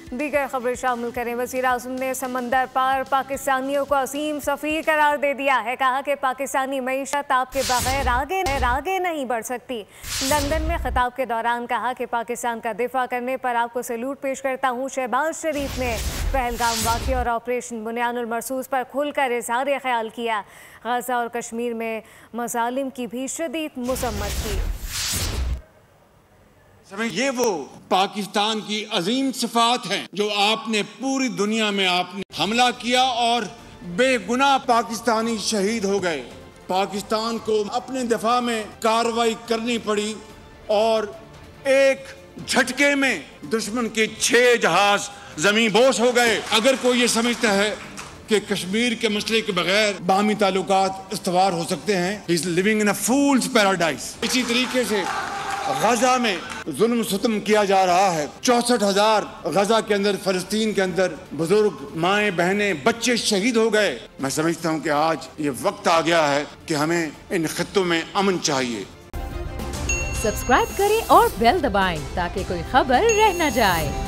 दीगर खबरें शामिल करें। वज़ीर-ए-आज़म ने समंदर पार पाकिस्तानियों को असीम सफ़ीर करार दे दिया है। कहा कि पाकिस्तानी मईशत आपके बगैर आगे नहीं बढ़ सकती। लंदन में खिताब के दौरान कहा कि पाकिस्तान का दिफा करने पर आपको सैल्यूट पेश करता हूँ। शहबाज शरीफ ने पहलगाम वाक़या और ऑपरेशन बुनियानुल मरसूस पर खुलकर इज़हार ख्याल किया। गजा और कश्मीर में मज़ालिम की भी शदीद मज़म्मत की। ये वो पाकिस्तान की अजीम सिफात हैं जो आपने पूरी दुनिया में आपने हमला किया और बेगुनाह पाकिस्तानी शहीद हो गए। पाकिस्तान को अपने दफा में कार्रवाई करनी पड़ी और एक झटके में दुश्मन के 6 जहाज जमीन बोस हो गए। अगर कोई ये समझता है कि कश्मीर के मसले के बगैर बाहमी ताल्लुकात इस्तवार हो सकते हैं, he is living in a fools paradise. इसी तरीके से गजा में जुल्म सुतम किया जा रहा है। 64,000 गजा के अंदर, फलस्तीन के अंदर बुजुर्ग, माएँ, बहनें, बच्चे शहीद हो गए। मैं समझता हूँ कि आज ये वक्त आ गया है कि हमें इन खित्तों में अमन चाहिए। सब्सक्राइब करें और बेल दबाएं ताकि कोई खबर रह न जाए।